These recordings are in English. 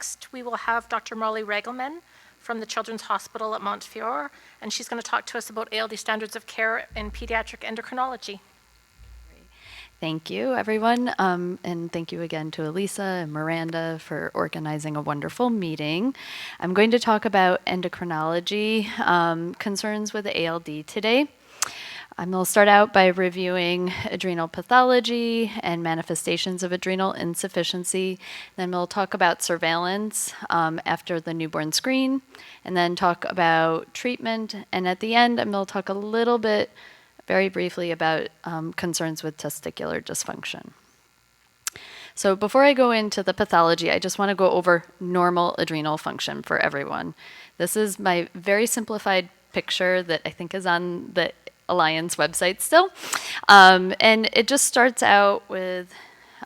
next, we will have Dr. Molly Regelmann from the Children's Hospital at Montefiore, and she's going to talk to us about ALD standards of care in pediatric endocrinology. Thank you, everyone, and thank you again to Elisa and Miranda for organizing a wonderful meeting. I'm going to talk about endocrinology concerns with ALD today. We'll start out by reviewing adrenal pathology and manifestations of adrenal insufficiency. Then we'll talk about surveillance after the newborn screen, and then talk about treatment. And at the end, we'll talk a little bit, very briefly, about concerns with testicular dysfunction. So before I go into the pathology, I just want to go over normal adrenal function for everyone. This is my very simplified picture that I think is on the Alliance website still. And it just starts out with,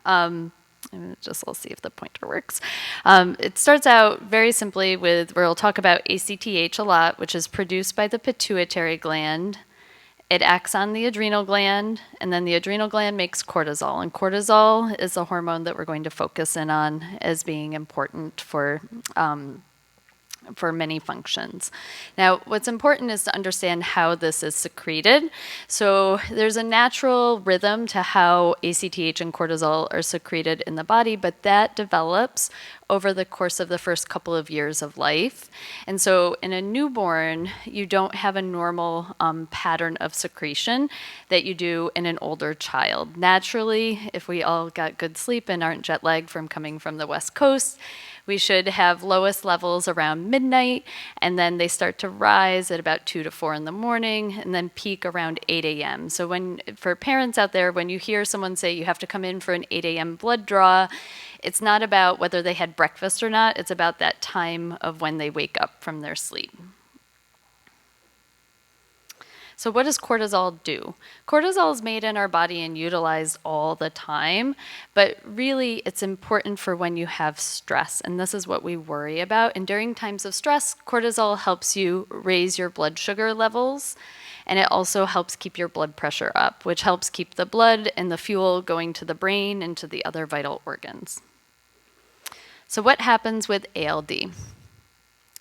we'll see if the pointer works. It starts out very simply with, where we'll talk about ACTH a lot, which is produced by the pituitary gland. It acts on the adrenal gland, and then the adrenal gland makes cortisol. And cortisol is a hormone that we're going to focus in on as being important for many functions. Now, what's important is to understand how this is secreted. So there's a natural rhythm to how ACTH and cortisol are secreted in the body, but that develops over the course of the first couple of years of life. And so in a newborn, you don't have a normal pattern of secretion that you do in an older child. Naturally, if we all got good sleep and aren't jet lagged from coming from the West Coast, we should have lowest levels around midnight, and then they start to rise at about 2 to 4 in the morning, and then peak around 8 a.m. So for parents out there, when you hear someone say you have to come in for an 8 a.m. blood draw, it's not about whether they had breakfast or not, it's about that time of when they wake up from their sleep. So what does cortisol do? Cortisol is made in our body and utilized all the time, but really it's important for when you have stress, and this is what we worry about. And during times of stress, cortisol helps you raise your blood sugar levels, and it also helps keep your blood pressure up, which helps keep the blood and the fuel going to the brain and to the other vital organs. So what happens with ALD?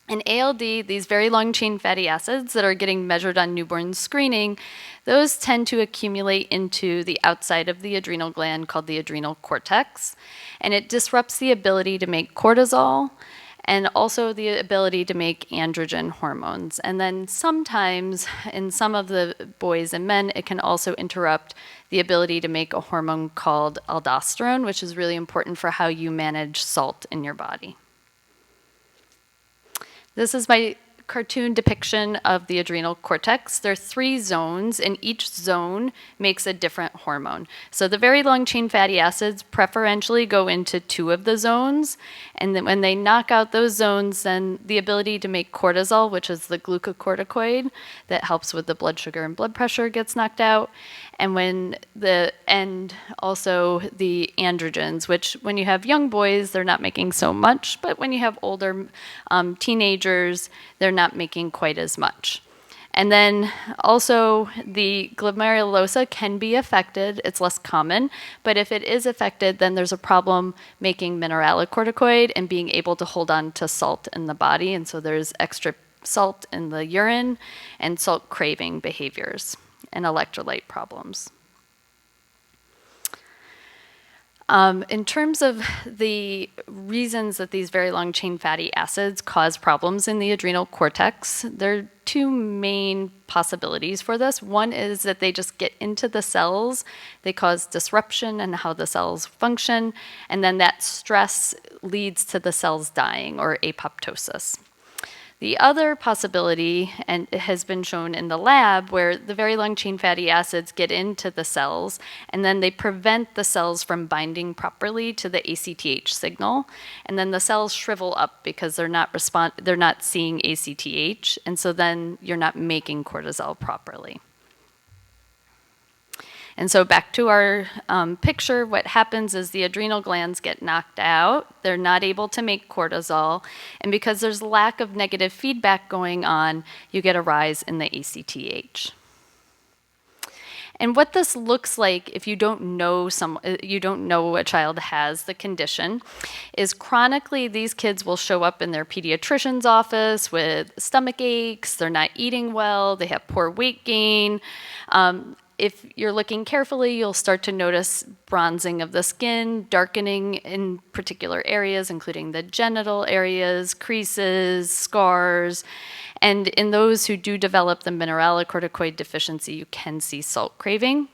In ALD, these very long-chain fatty acids that are getting measured on newborn screening, those tend to accumulate into the outside of the adrenal gland called the adrenal cortex, and it disrupts the ability to make cortisol and also the ability to make androgen hormones. And then sometimes, in some of the boys and men, it can also interrupt the ability to make a hormone called aldosterone, which is really important for how you manage salt in your body. This is my cartoon depiction of the adrenal cortex. There are 3 zones, and each zone makes a different hormone. So the very long-chain fatty acids preferentially go into 2 of the zones, and then when they knock out those zones, then the ability to make cortisol, which is the glucocorticoid that helps with the blood sugar and blood pressure, gets knocked out. And also the androgens, which when you have young boys, they're not making so much, but when you have older teenagers, they're not making quite as much. And then also the glomerulosa can be affected. It's less common, but if it is affected, then there's a problem making mineralocorticoid and being able to hold on to salt in the body. And so there's extra salt in the urine and salt craving behaviors and electrolyte problems. In terms of the reasons that these very long-chain fatty acids cause problems in the adrenal cortex, there are 2 main possibilities for this. One is that they just get into the cells, they cause disruption in how the cells function, and then that stress leads to the cells dying, or apoptosis. The other possibility, and it has been shown in the lab, where the very long-chain fatty acids get into the cells, and then they prevent the cells from binding properly to the ACTH signal, and then the cells shrivel up because they're not seeing ACTH, and so then you're not making cortisol properly. And so back to our picture, what happens is the adrenal glands get knocked out. They're not able to make cortisol. And because there's lack of negative feedback going on, you get a rise in the ACTH. And what this looks like if you don't know a child has the condition is chronically these kids will show up in their pediatrician's office with stomach aches, they're not eating well, they have poor weight gain. If you're looking carefully, you'll start to notice bronzing of the skin, darkening in particular areas, including the genital areas, creases, scars. And in those who do develop the mineralocorticoid deficiency, you can see salt craving.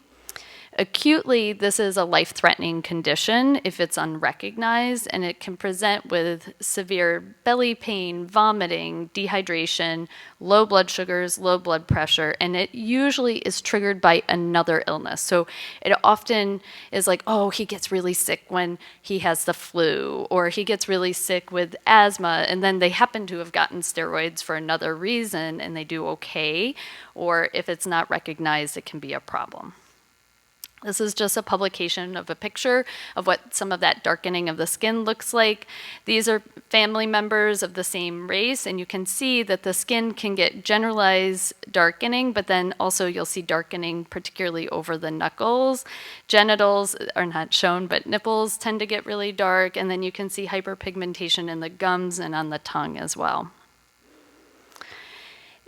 Acutely, this is a life-threatening condition if it's unrecognized, and it can present with severe belly pain, vomiting, dehydration, low blood sugars, low blood pressure, and it usually is triggered by another illness. So it often is like, oh, he gets really sick when he has the flu, or he gets really sick with asthma, and then they happen to have gotten steroids for another reason, and they do okay, or if it's not recognized, it can be a problem. This is just a publication of a picture of what some of that darkening of the skin looks like. These are family members of the same race, and you can see that the skin can get generalized darkening, but then also you'll see darkening particularly over the knuckles. Genitals are not shown, but nipples tend to get really dark, and then you can see hyperpigmentation in the gums and on the tongue as well.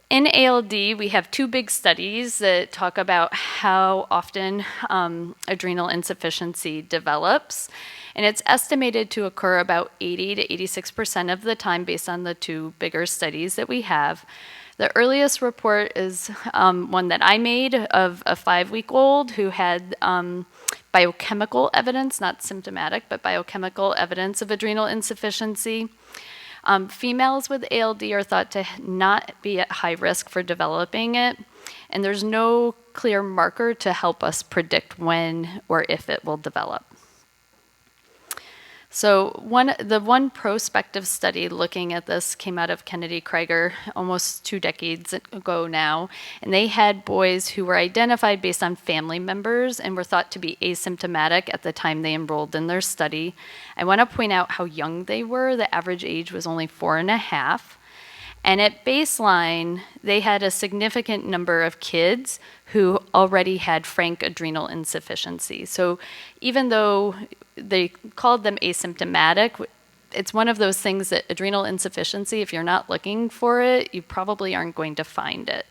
In ALD, we have two big studies that talk about how often adrenal insufficiency develops. And it's estimated to occur about 80 to 86% of the time based on the two bigger studies that we have. The earliest report is one that I made of a 5-week-old who had biochemical evidence, not symptomatic, but biochemical evidence of adrenal insufficiency. Females with ALD are thought to not be at high risk for developing it, and there's no clear marker to help us predict when or if it will develop. So the one prospective study looking at this came out of Kennedy Krieger almost 2 decades ago now, and they had boys who were identified based on family members and were thought to be asymptomatic at the time they enrolled in their study. I want to point out how young they were. The average age was only 4.5. And at baseline, they had a significant number of kids who already had frank adrenal insufficiency. So even though they called them asymptomatic, it's one of those things that adrenal insufficiency, if you're not looking for it, you probably aren't going to find it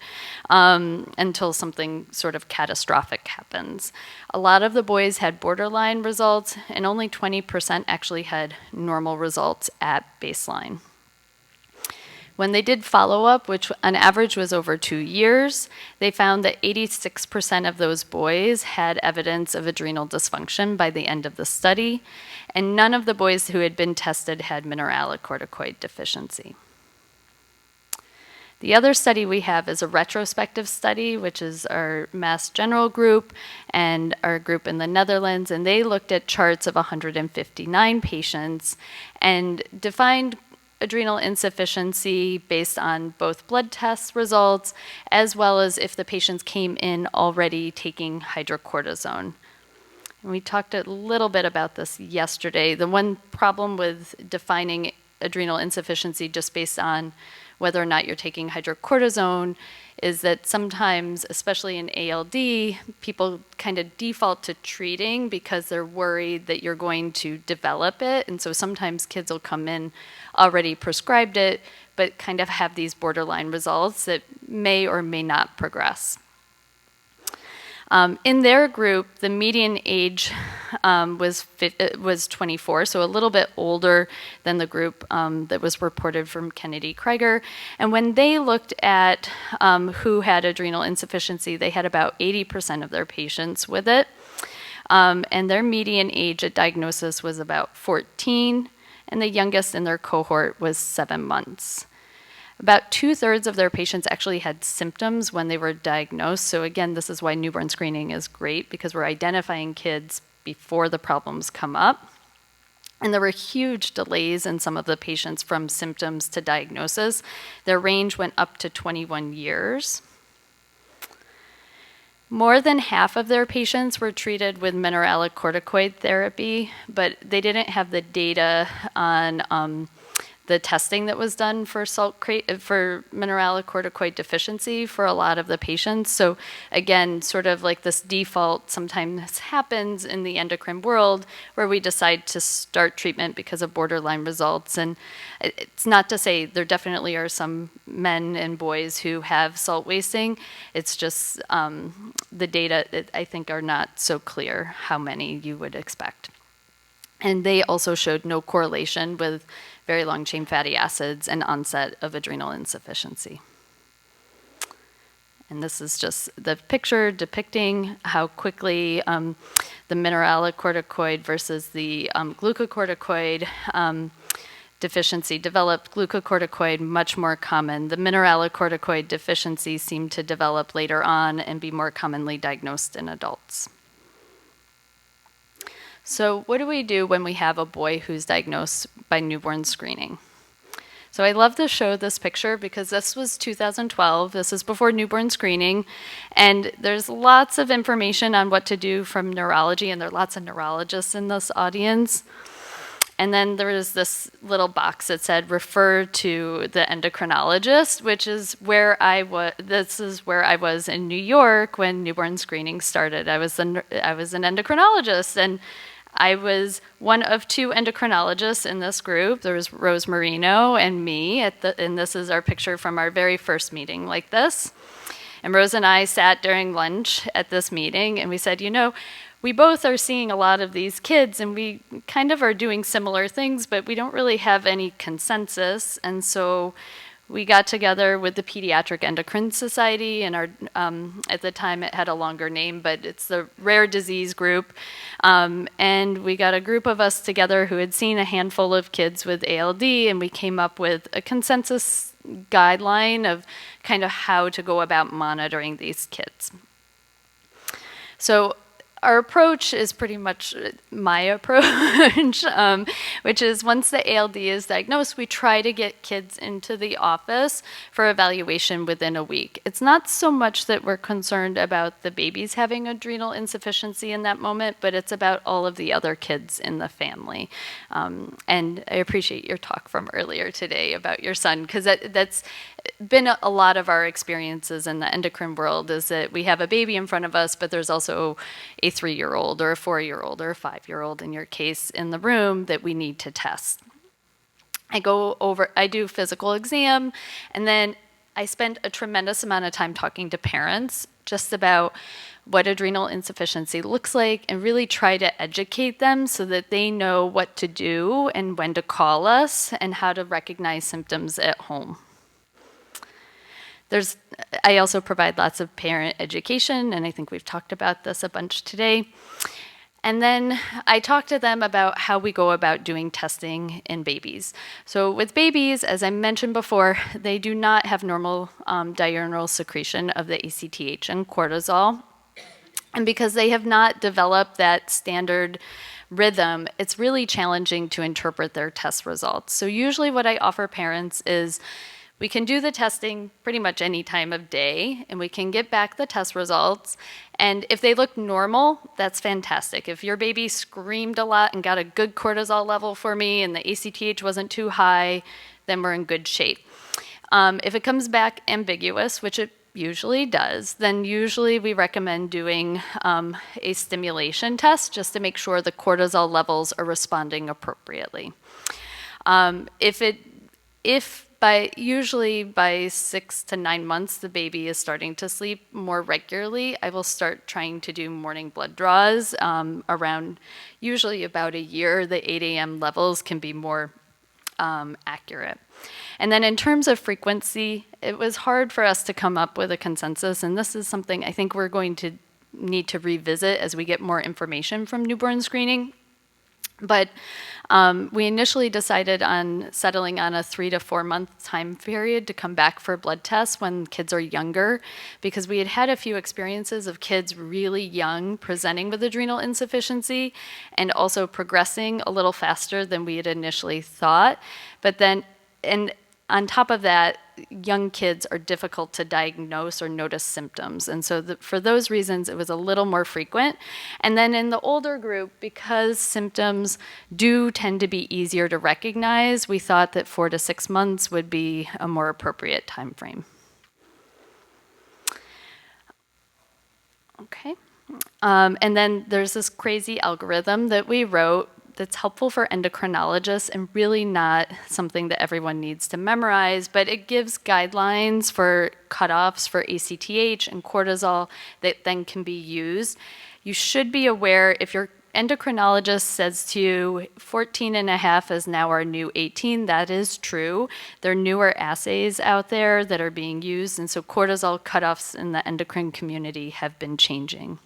until something sort of catastrophic happens. A lot of the boys had borderline results, and only 20% actually had normal results at baseline. When they did follow-up, which on average was over 2 years, they found that 86% of those boys had evidence of adrenal dysfunction by the end of the study, and none of the boys who had been tested had mineralocorticoid deficiency. The other study we have is a retrospective study, which is our Mass General group and our group in the Netherlands, and they looked at charts of 159 patients and defined adrenal insufficiency based on both blood test results as well as if the patients came in already taking hydrocortisone. And we talked a little bit about this yesterday. The one problem with defining adrenal insufficiency just based on whether or not you're taking hydrocortisone is that sometimes, especially in ALD, people kind of default to treating because they're worried that you're going to develop it. And so sometimes kids will come in already prescribed it, but kind of have these borderline results that may or may not progress. In their group, the median age was 24, so a little bit older than the group that was reported from Kennedy Krieger. And when they looked at who had adrenal insufficiency, they had about 80% of their patients with it. And their median age at diagnosis was about 14, and the youngest in their cohort was 7 months. About 2/3 of their patients actually had symptoms when they were diagnosed. So again, this is why newborn screening is great, because we're identifying kids before the problems come up. And there were huge delays in some of the patients from symptoms to diagnosis. Their range went up to 21 years. More than half of their patients were treated with mineralocorticoid therapy, but they didn't have the data on the testing that was done for for mineralocorticoid deficiency for a lot of the patients. So again, sort of like this default sometimes happens in the endocrine world where we decide to start treatment because of borderline results. And it's not to say there definitely are some men and boys who have salt wasting. It's just the data, I think, are not so clear how many you would expect. And they also showed no correlation with very long-chain fatty acids and onset of adrenal insufficiency. And this is just the picture depicting how quickly the mineralocorticoid versus the glucocorticoid deficiency developed. Glucocorticoid, much more common. The mineralocorticoid deficiency seemed to develop later on and be more commonly diagnosed in adults. So what do we do when we have a boy who's diagnosed by newborn screening? So I love to show this picture because this was 2012. This is before newborn screening. And there's lots of information on what to do from neurology, and there are lots of neurologists in this audience. And then there was this little box that said, refer to the endocrinologist, which is where I was. This is where I was in New York when newborn screening started. I was an endocrinologist, and I was one of two endocrinologists in this group. There was Rose Marino and me, and this is our picture from our very first meeting like this. And Rose and I sat during lunch at this meeting, and we said, you know, we both are seeing a lot of these kids, and we kind of are doing similar things, but we don't really have any consensus. And so we got together with the Pediatric Endocrine Society, and our at the time it had a longer name, but it's the rare disease group. And we got a group of us together who had seen a handful of kids with ALD, and we came up with a consensus guideline of kind of how to go about monitoring these kids. So our approach is pretty much my approach, which is once the ALD is diagnosed, we try to get kids into the office for evaluation within a week. It's not so much that we're concerned about the babies having adrenal insufficiency in that moment, but it's about all of the other kids in the family. And I appreciate your talk from earlier today about your son, because that's been a lot of our experiences in the endocrine world, is that we have a baby in front of us, but there's also a 3-year-old or a 4-year-old or a 5-year-old in your case in the room that we need to test. I do physical exam, and then I spend a tremendous amount of time talking to parents just about what adrenal insufficiency looks like, and really try to educate them so that they know what to do and when to call us and how to recognize symptoms at home. I also provide lots of parent education, and I think we've talked about this a bunch today. And then I talk to them about how we go about doing testing in babies. So with babies, as I mentioned before, they do not have normal diurnal secretion of the ACTH and cortisol. And because they have not developed that standard rhythm, it's really challenging to interpret their test results. So usually what I offer parents is, we can do the testing pretty much any time of day, and we can get back the test results. And if they look normal, that's fantastic. If your baby screamed a lot and got a good cortisol level for me and the ACTH wasn't too high, then we're in good shape. If it comes back ambiguous, which it usually does, then usually we recommend doing a stimulation test just to make sure the cortisol levels are responding appropriately. Usually by 6 to 9 months, the baby is starting to sleep more regularly, I will start trying to do morning blood draws. Around usually about a year, the 8 a.m. levels can be more accurate. And then in terms of frequency, it was hard for us to come up with a consensus, and this is something I think we're going to need to revisit as we get more information from newborn screening. But we initially decided on settling on a 3 to 4 month time period to come back for blood tests when kids are younger, because we had had a few experiences of kids really young presenting with adrenal insufficiency and also progressing a little faster than we had initially thought. But then, and on top of that, young kids are difficult to diagnose or notice symptoms. And so for those reasons, it was a little more frequent. And then in the older group, because symptoms do tend to be easier to recognize, we thought that 4 to 6 months would be a more appropriate time frame. Okay. And then there's this crazy algorithm that we wrote that's helpful for endocrinologists and really not something that everyone needs to memorize, but it gives guidelines for cutoffs for ACTH and cortisol that then can be used. You should be aware if your endocrinologist says to you 14.5 is now our new 18, that is true. There are newer assays out there that are being used, and so cortisol cutoffs in the endocrine community have been changing.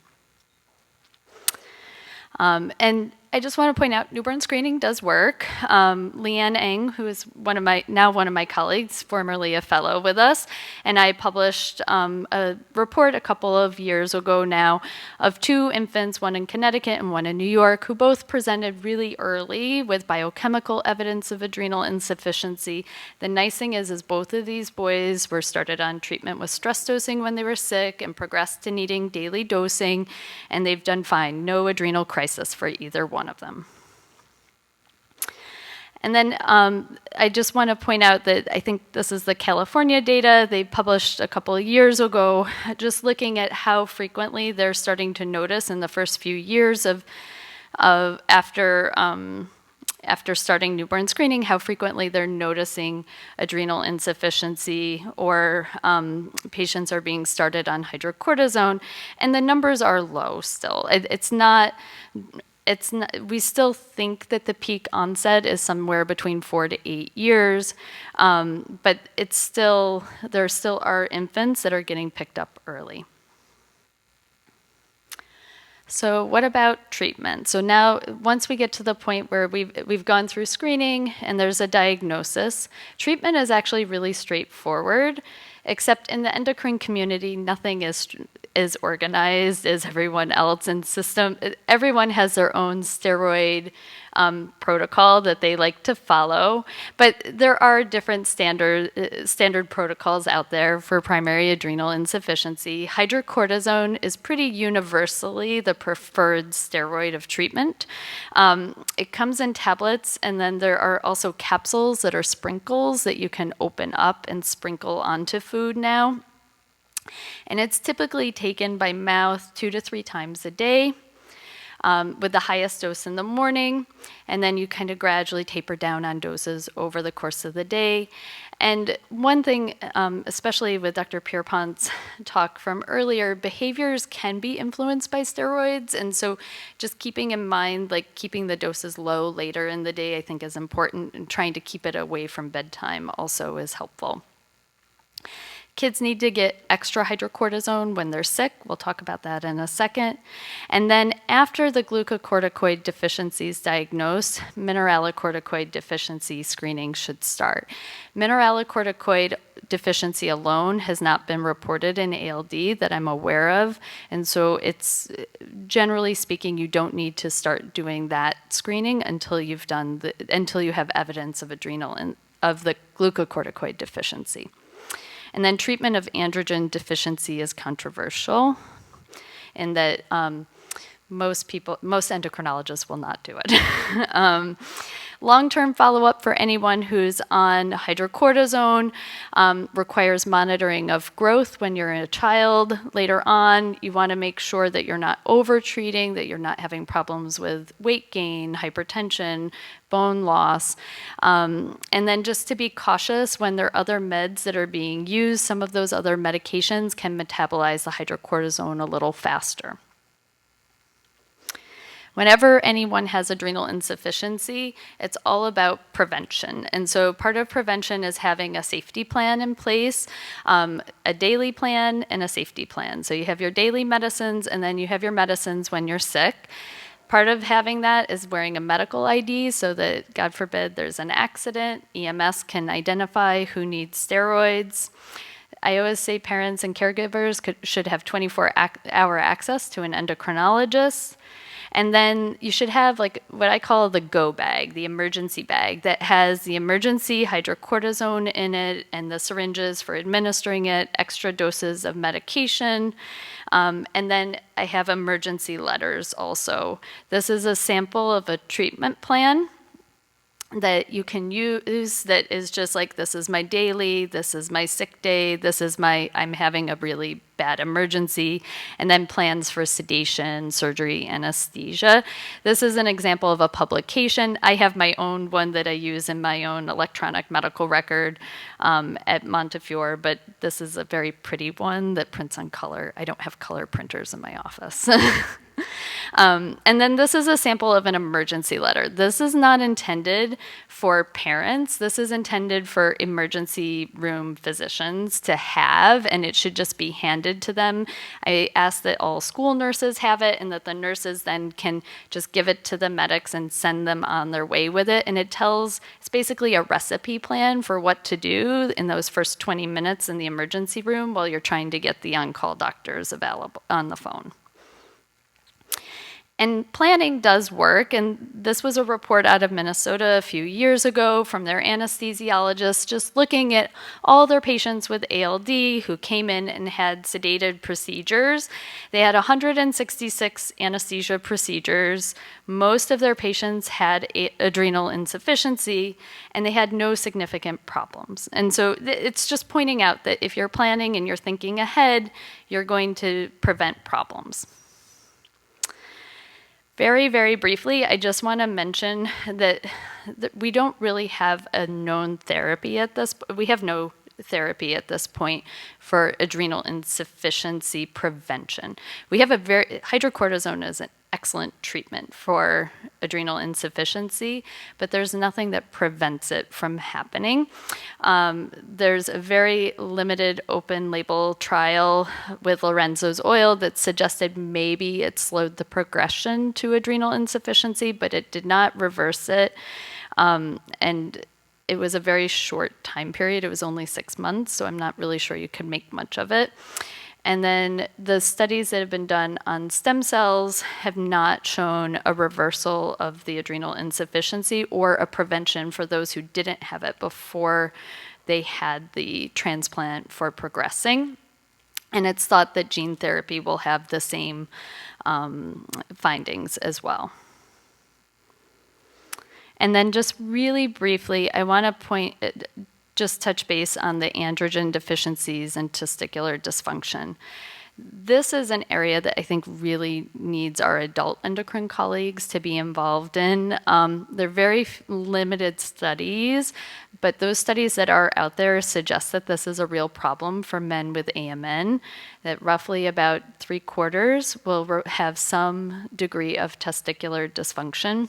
And I just want to point out, newborn screening does work. Leanne Eng, who is now one of my colleagues, formerly a fellow with us, and I published a report a couple of years ago now of 2 infants, one in Connecticut and one in New York, who both presented really early with biochemical evidence of adrenal insufficiency. The nice thing is both of these boys were started on treatment with stress dosing when they were sick and progressed to needing daily dosing, and they've done fine. No adrenal crisis for either one of them. And then I just want to point out that I think this is the California data they published a couple of years ago, just looking at how frequently they're starting to notice in the first few years of after starting newborn screening, how frequently they're noticing adrenal insufficiency or patients are being started on hydrocortisone, and the numbers are low still. We still think that the peak onset is somewhere between 4 to 8 years, but there still are infants that are getting picked up early. So what about treatment? So now, once we get to the point where we've gone through screening and there's a diagnosis, treatment is actually really straightforward, except in the endocrine community, nothing is organized as everyone else in system. Everyone has their own steroid protocol that they like to follow, but there are different standard protocols out there for primary adrenal insufficiency. Hydrocortisone is pretty universally the preferred steroid of treatment. It comes in tablets, and then there are also capsules that are sprinkles that you can open up and sprinkle onto food now. And it's typically taken by mouth 2 to 3 times a day, with the highest dose in the morning, and then you kind of gradually taper down on doses over the course of the day. And one thing, especially with Dr. Pierpont's talk from earlier, behaviors can be influenced by steroids, and so just keeping in mind, like keeping the doses low later in the day, I think is important, and trying to keep it away from bedtime also is helpful. Kids need to get extra hydrocortisone when they're sick. We'll talk about that in a second. And then after the glucocorticoid deficiency is diagnosed, mineralocorticoid deficiency screening should start. Mineralocorticoid deficiency alone has not been reported in ALD that I'm aware of. And so it's, generally speaking, you don't need to start doing that screening until you have evidence of of the glucocorticoid deficiency. And then treatment of androgen deficiency is controversial in that most endocrinologists will not do it. Long-term follow-up for anyone who's on hydrocortisone requires monitoring of growth when you're a child. Later on, you want to make sure that you're not over-treating, that you're not having problems with weight gain, hypertension, bone loss. And then just to be cautious when there are other meds that are being used, some of those other medications can metabolize the hydrocortisone a little faster. Whenever anyone has adrenal insufficiency, it's all about prevention. And so part of prevention is having a safety plan in place, a daily plan and a safety plan. So you have your daily medicines, and then you have your medicines when you're sick. Part of having that is wearing a medical ID so that, God forbid, there's an accident, EMS can identify who needs steroids. I always say parents and caregivers should have 24-hour access to an endocrinologist. And then you should have like what I call the go bag, the emergency bag that has the emergency hydrocortisone in it and the syringes for administering it, extra doses of medication. And then I have emergency letters also. This is a sample of a treatment plan that you can use that is just like, this is my daily, this is my sick day, this is my, I'm having a really bad emergency, and then plans for sedation, surgery, anesthesia. This is an example of a publication. I have my own one that I use in my own electronic medical record at Montefiore, but this is a very pretty one that prints on color. I don't have color printers in my office. And then this is a sample of an emergency letter. This is not intended for parents. This is intended for emergency room physicians to have, and it should just be handed to them. I ask that all school nurses have it and that the nurses then can just give it to the medics and send them on their way with it. And it's basically a recipe plan for what to do in those first 20 minutes in the emergency room while you're trying to get the on-call doctors available on the phone. And planning does work, and this was a report out of Minnesota a few years ago from their anesthesiologist, just looking at all their patients with ALD who came in and had sedated procedures. They had 166 anesthesia procedures. Most of their patients had adrenal insufficiency, and they had no significant problems. And so it's just pointing out that if you're planning and you're thinking ahead, you're going to prevent problems. Very, very briefly, I just want to mention that we don't really have a known therapy at this. We have no therapy at this point for adrenal insufficiency prevention. We have hydrocortisone is an excellent treatment for adrenal insufficiency, but there's nothing that prevents it from happening. There's a very limited open label trial with Lorenzo's oil that suggested maybe it slowed the progression to adrenal insufficiency, but it did not reverse it. And it was a very short time period. It was only 6 months, so I'm not really sure you could make much of it. And then the studies that have been done on stem cells have not shown a reversal of the adrenal insufficiency or a prevention for those who didn't have it before they had the transplant for progressing. And it's thought that gene therapy will have the same findings as well. And then just really briefly, I want to just touch base on the androgen deficiencies and testicular dysfunction. This is an area that I think really needs our adult endocrine colleagues to be involved in. They're very limited studies, but those studies that are out there suggest that this is a real problem for men with AMN, that roughly about 3/4 will have some degree of testicular dysfunction.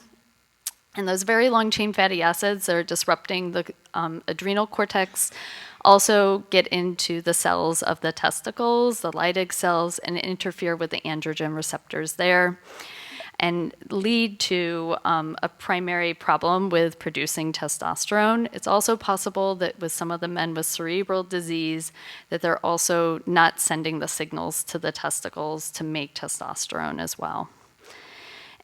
And those very long-chain fatty acids that are disrupting the adrenal cortex also get into the cells of the testicles, the Leydig cells, and interfere with the androgen receptors there and lead to a primary problem with producing testosterone. It's also possible that with some of the men with cerebral disease, that they're also not sending the signals to the testicles to make testosterone as well.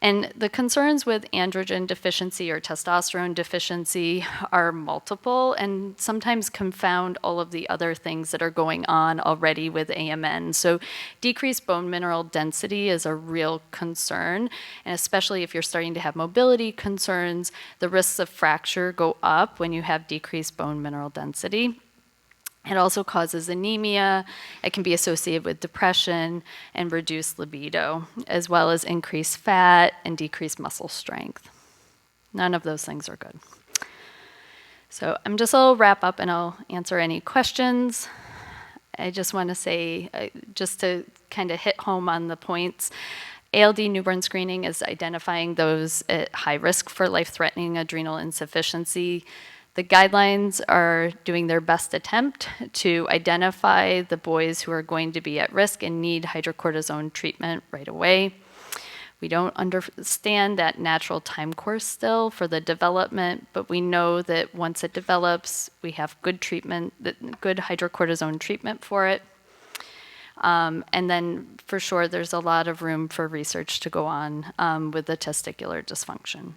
And the concerns with androgen deficiency or testosterone deficiency are multiple and sometimes confound all of the other things that are going on already with AMN. So decreased bone mineral density is a real concern, and especially if you're starting to have mobility concerns, the risks of fracture go up when you have decreased bone mineral density. It also causes anemia. It can be associated with depression and reduced libido, as well as increased fat and decreased muscle strength. None of those things are good. So I'll wrap up and I'll answer any questions. I just want to say, just to kind of hit home on the points, ALD newborn screening is identifying those at high risk for life-threatening adrenal insufficiency. The guidelines are doing their best attempt to identify the boys who are going to be at risk and need hydrocortisone treatment right away. We don't understand that natural time course still for the development, but we know that once it develops, we have good treatment, good hydrocortisone treatment for it. And then for sure, there's a lot of room for research to go on with the testicular dysfunction.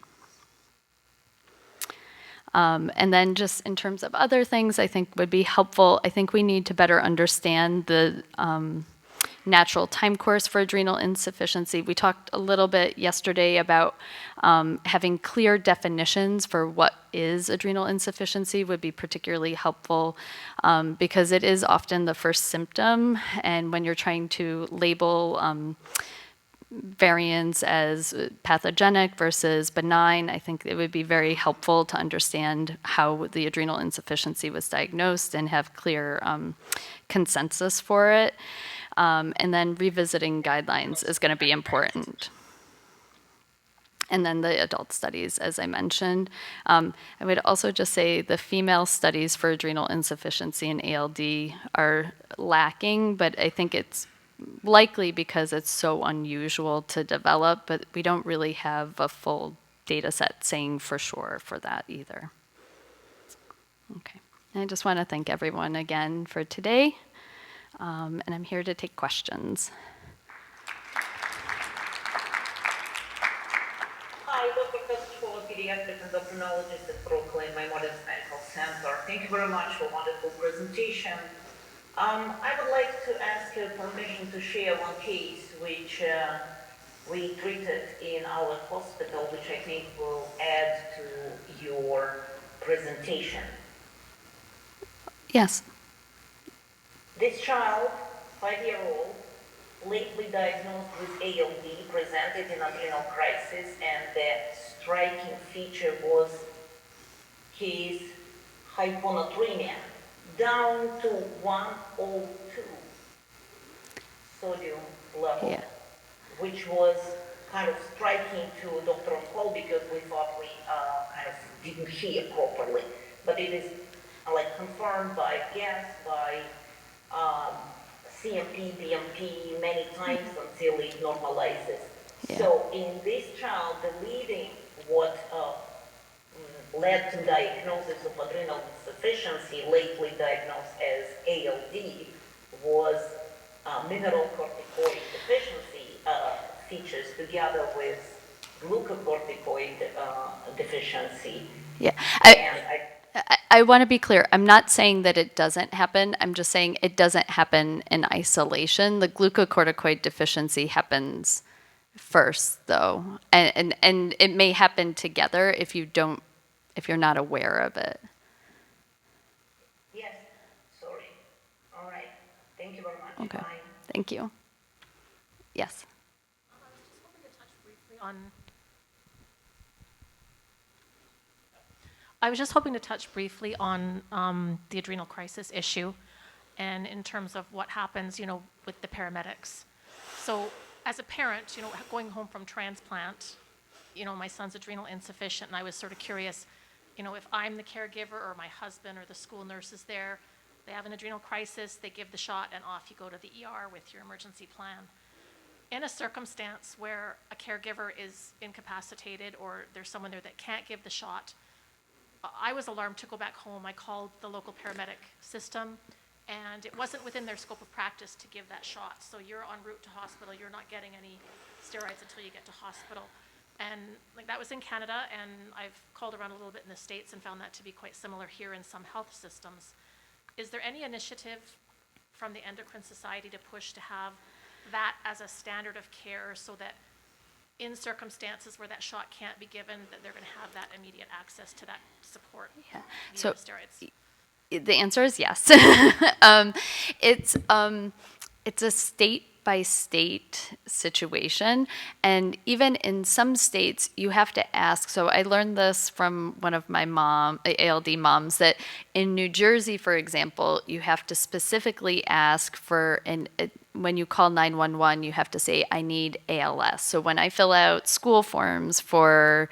And then just in terms of other things I think would be helpful, I think we need to better understand the natural time course for adrenal insufficiency. We talked a little bit yesterday about having clear definitions for what is adrenal insufficiency would be particularly helpful because it is often the first symptom, and when you're trying to label variants as pathogenic versus benign, I think it would be very helpful to understand how the adrenal insufficiency was diagnosed and have clear consensus for it. And then revisiting guidelines is going to be important. And then the adult studies, as I mentioned. I would also just say the female studies for adrenal insufficiency and ALD are lacking, but I think it's likely because it's so unusual to develop, but we don't really have a full data set saying for sure for that either. Okay, and I just want to thank everyone again for today, and I'm here to take questions. Hi, Dr. Pathophysiology, Pediatric Endocrinologist at Brooklyn Memorial Medical Center. Thank you very much for a wonderful presentation. I would like to ask your permission to share one case which we treated in our hospital, which I think will add to your presentation. Yes. This child, 5-year-old, lately diagnosed with ALD, presented in adrenal crisis, and the striking feature was his hyponatremia, down to 102 sodium level, Yeah. which was kind of striking to Dr. on call because we thought we kind of didn't hear properly. But it is like confirmed by gas, by CMP, BMP many times until it normalizes. Yeah. So in this child, the leading what led to diagnosis of adrenal insufficiency, lately diagnosed as ALD, was mineralocorticoid deficiency features together with glucocorticoid deficiency. Yeah. And I want to be clear. I'm not saying that it doesn't happen. I'm just saying it doesn't happen in isolation. The glucocorticoid deficiency happens first, though, and it may happen together if you're not aware of it. yes, sorry. All right. Thank you very much. Okay. Bye. Thank you. Yes. I was just hoping to touch briefly on the adrenal crisis issue and in terms of what happens, with the paramedics. So as a parent, going home from transplant, my son's adrenal insufficient, and I was sort of curious, if I'm the caregiver or my husband or the school nurse is there, they have an adrenal crisis, they give the shot, and off you go to the ER with your emergency plan. In a circumstance where a caregiver is incapacitated or there's someone there that can't give the shot, I was alarmed to go back home. I called the local paramedic system, and it wasn't within their scope of practice to give that shot. So you're en route to hospital. You're not getting any steroids until you get to hospital. And that was in Canada, and I've called around a little bit in the States and found that to be quite similar here in some health systems. Is there any initiative from the Endocrine Society to push to have that as a standard of care so that in circumstances where that shot can't be given, that they're going to have that immediate access to that support Yeah. via So steroids? the answer is yes. It's a state-by-state situation, and even in some states, you have to ask. So I learned this from one of my ALD moms, that in New Jersey, for example, you have to specifically ask for when you call 911, you have to say, I need ALS. So when I fill out school forms for,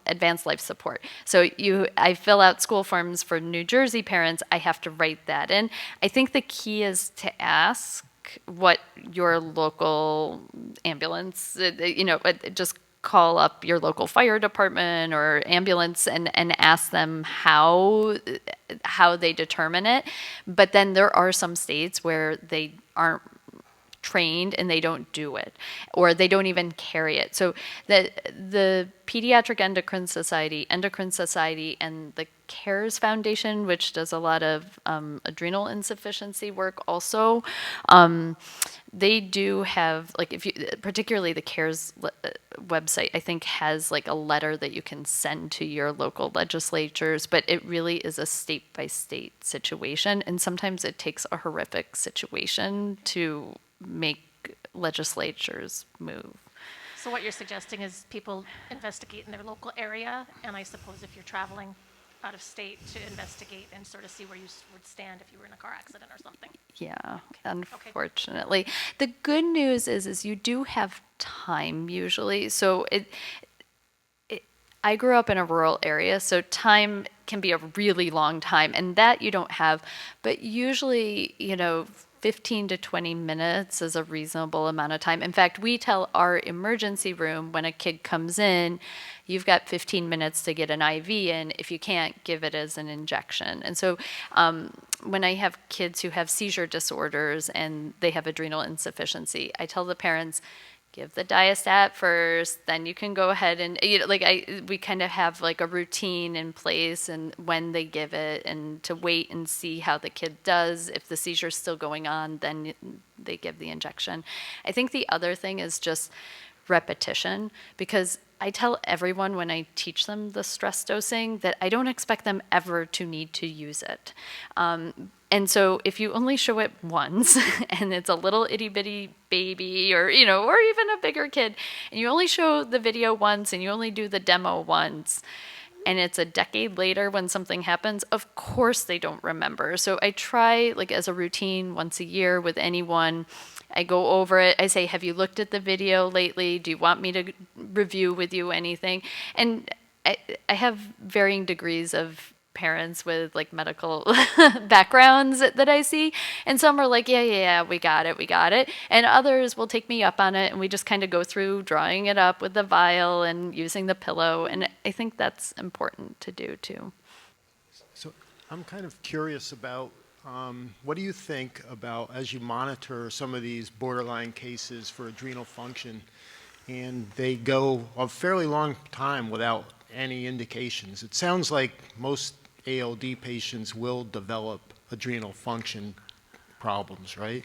advanced life support. So I fill out school forms for New Jersey parents, I have to write that in. I think the key is to ask what your local ambulance, just call up your local fire department or ambulance and ask them how they determine it. But then there are some states where they aren't trained and they don't do it, or they don't even carry it. So the Pediatric Endocrine Society, and the CARES Foundation, which does a lot of adrenal insufficiency work also, they do have, like, if you, particularly the CARES website, I think has like a letter that you can send to your local legislatures, but it really is a state by state situation. And sometimes it takes a horrific situation to make legislatures move. So what you're suggesting is people investigate in their local area, and I suppose if you're traveling out of state, to investigate and sort of see where you would stand if you were in a car accident or something. Yeah, unfortunately. The good news is you do have time usually. So I grew up in a rural area, so time can be a really long time, and that you don't have. But usually, 15 to 20 minutes is a reasonable amount of time. In fact, we tell our emergency room when a kid comes in, you've got 15 minutes to get an IV in. If you can't, give it as an injection. And so when I have kids who have seizure disorders and they have adrenal insufficiency, I tell the parents, give the diastat first, then you can go ahead and, we kind of have like a routine in place and when they give it, and to wait and see how the kid does. If the seizure's still going on, then they give the injection. I think the other thing is just repetition, because I tell everyone when I teach them the stress dosing that I don't expect them ever to need to use it. And so if you only show it once and it's a little itty bitty baby or, or even a bigger kid, and you only show the video once and you only do the demo once, and it's a decade later when something happens, of course they don't remember. So I try, like, as a routine once a year with anyone, I go over it. I say, have you looked at the video lately? Do you want me to review with you anything? And I have varying degrees of parents with like medical backgrounds that I see. And some are like, yeah, we got it. And others will take me up on it. And we just kind of go through drawing it up with the vial and using the pillow. And I think that's important to do too. So I'm kind of curious about what do you think about, as you monitor some of these borderline cases for adrenal function, and they go a fairly long time without any indications? It sounds like most ALD patients will develop adrenal function problems, right?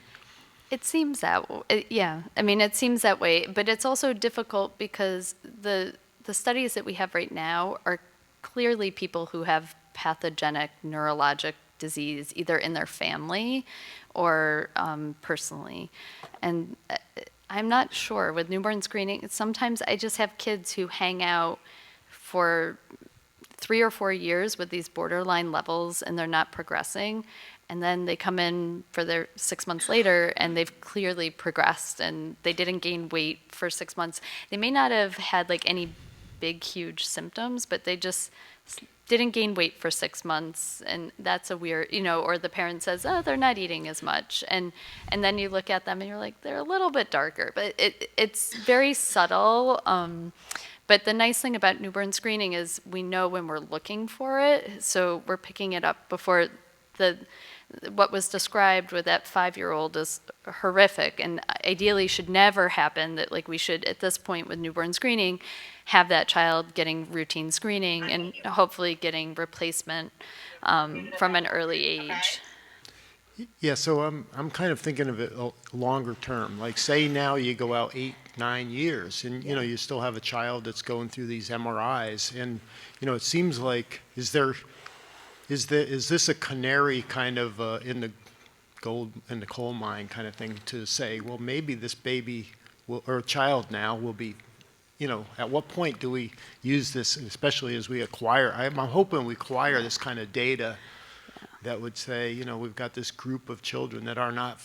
It seems that yeah. I mean, it seems that way, but it's also difficult because the studies that we have right now are clearly people who have pathogenic neurologic disease, either in their family or personally. And I'm not sure with newborn screening. Sometimes I just have kids who hang out for 3 or 4 years with these borderline levels and they're not progressing. And then they come in for their 6 months later and they've clearly progressed and they didn't gain weight for 6 months. They may not have had like any big, huge symptoms, but they just didn't gain weight for 6 months. And that's a weird, or the parent says, oh, they're not eating as much. And then you look at them and you're like, they're a little bit darker, but it's very subtle. But the nice thing about newborn screening is we know when we're looking for it, so we're picking it up before what was described with that 5-year-old is horrific and ideally should never happen. That like we should at this point with newborn screening have that child getting routine screening and hopefully getting replacement from an early age. Yeah, so I'm kind of thinking of it longer term. Like, say now you go out 8, 9 years, and you still have a child that's going through these MRIs, and it seems like is this a canary kind of in the coal mine kind of thing to say, well, maybe this baby or child now will be, at what point do we use this, especially as we acquire? I'm hoping we acquire this kind of data that would say, we've got this group of children that are not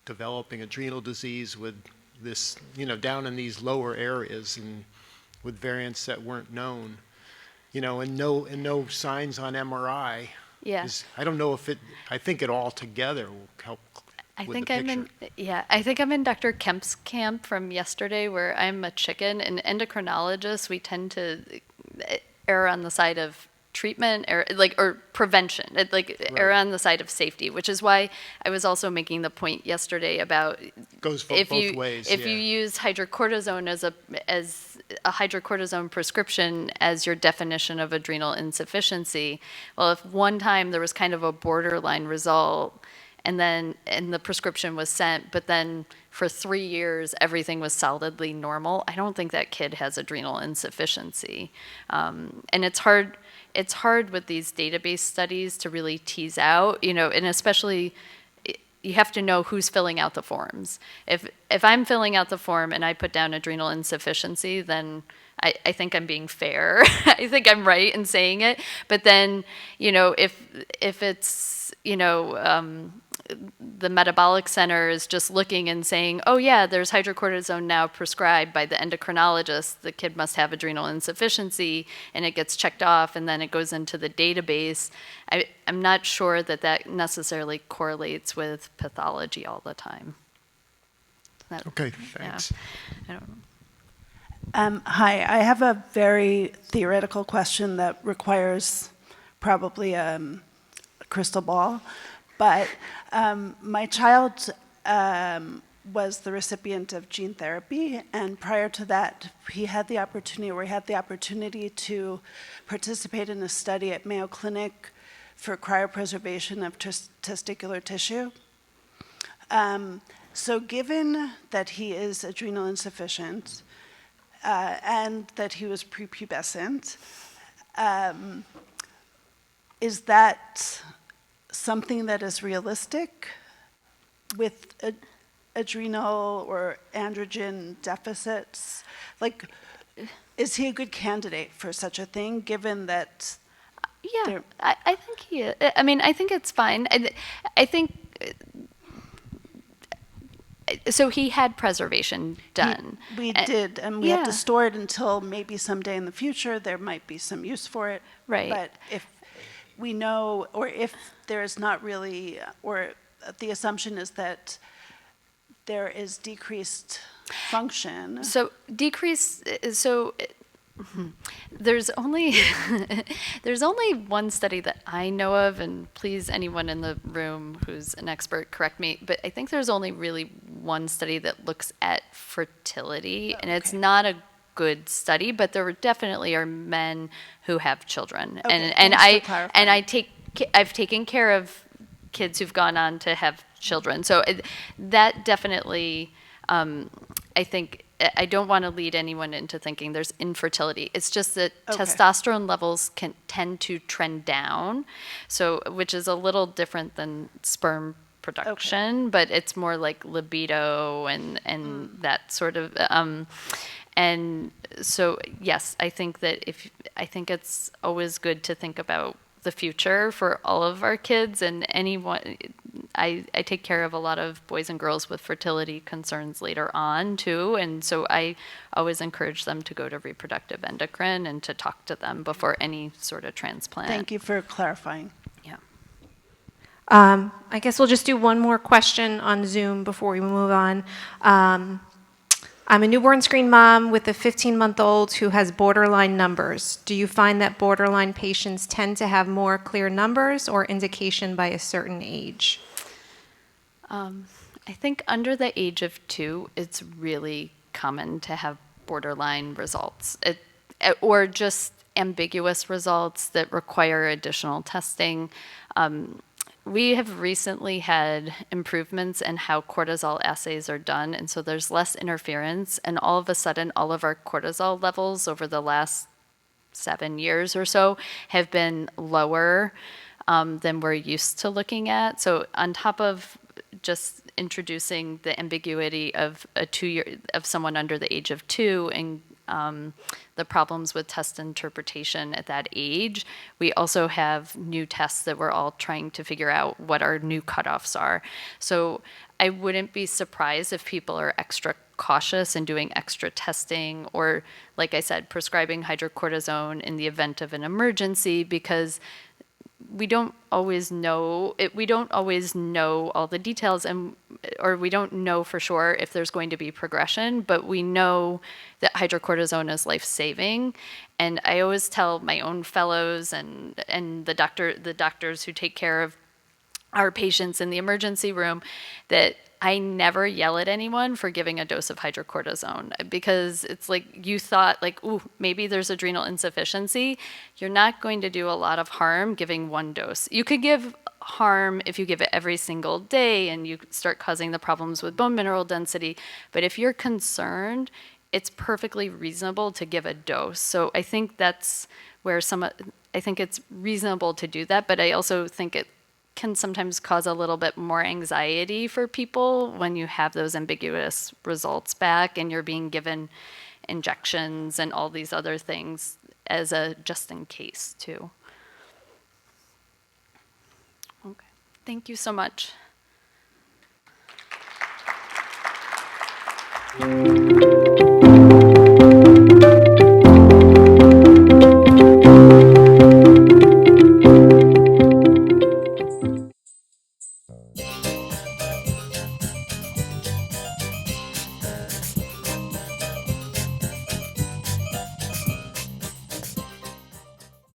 developing adrenal disease with this, down in these lower areas and with variants that weren't known, and no signs on MRI. Yeah. I don't know if I think it all together will help I with think the I'm picture. I think I'm in Dr. Kemp's camp from yesterday where I'm a chicken and endocrinologists, we tend to err on the side of treatment or prevention, err Right. on the side of safety, which is why I was also making the point yesterday about Goes if both you ways, if you yeah. use hydrocortisone as a hydrocortisone prescription as your definition of adrenal insufficiency, well, if one time there was kind of a borderline result and the prescription was sent, but then for 3 years everything was solidly normal, I don't think that kid has adrenal insufficiency. And it's hard with these database studies to really tease out, and especially you have to know who's filling out the forms. If I'm filling out the form and I put down adrenal insufficiency, then I think I'm being fair. I think I'm right in saying it. But then, if it's, the metabolic center is just looking and saying, oh yeah, there's hydrocortisone now prescribed by the endocrinologist, the kid must have adrenal insufficiency, and it gets checked off and then it goes into the database. I'm not sure that necessarily correlates with pathology all the time. Okay, thanks. I don't know. Hi, I have a very theoretical question that requires probably a crystal ball. But my child was the recipient of gene therapy, and prior to that, we had the opportunity to participate in a study at Mayo Clinic for cryopreservation of testicular tissue. So given that he is adrenal insufficient and that he was prepubescent, is that something that is realistic with adrenal or androgen deficits? Like, is he a good candidate for such a thing, given that? Yeah, I think he is. I mean, I think it's fine. I think, so he had preservation done. We did, and we have to yeah. store it until maybe someday in the future there might be some use for it. Right. But if we know, or if there's not really, or the assumption is that there is decreased function. So there's only there's only one study that I know of, and please anyone in the room who's an expert correct me, but I think there's only really one study that looks at fertility, and it's not a good study, but there definitely are men who have children. Okay, and thanks for clarifying. I've taken care of kids who've gone on to have children. So that definitely, I think, I don't want to lead anyone into thinking there's infertility. It's just that Okay. testosterone levels can tend to trend down, so which is a little different than sperm production, but it's more like libido and that sort of. And so yes, I think it's always good to think about the future for all of our kids and anyone. I take care of a lot of boys and girls with fertility concerns later on too, and so I always encourage them to go to reproductive endocrine and to talk to them before any sort of transplant. Thank you for clarifying. Yeah. I guess we'll just do one more question on Zoom before we move on. I'm a newborn screen mom with a 15-month-old who has borderline numbers. Do you find that borderline patients tend to have more clear numbers or indication by a certain age? I think under the age of 2, it's really common to have borderline results, or just ambiguous results that require additional testing. We have recently had improvements in how cortisol assays are done, and so there's less interference, and all of a sudden, all of our cortisol levels over the last 7 years or so have been lower than we're used to looking at. So on top of just introducing the ambiguity of of someone under the age of 2 and the problems with test interpretation at that age, we also have new tests that we're all trying to figure out what our new cutoffs are. So I wouldn't be surprised if people are extra cautious and doing extra testing, or, like I said, prescribing hydrocortisone in the event of an emergency, because we don't always know it, we don't always know all the details, or we don't know for sure if there's going to be progression, but we know that hydrocortisone is life-saving. And I always tell my own fellows and the doctors who take care of our patients in the emergency room that I never yell at anyone for giving a dose of hydrocortisone, because it's like, you thought like, ooh, maybe there's adrenal insufficiency. You're not going to do a lot of harm giving one dose. You could give harm if you give it every single day and you start causing the problems with bone mineral density. But if you're concerned, it's perfectly reasonable to give a dose. So I think that's where I think it's reasonable to do that, but I also think it can sometimes cause a little bit more anxiety for people when you have those ambiguous results back and you're being given injections and all these other things as a just in case too. Okay, thank you so much.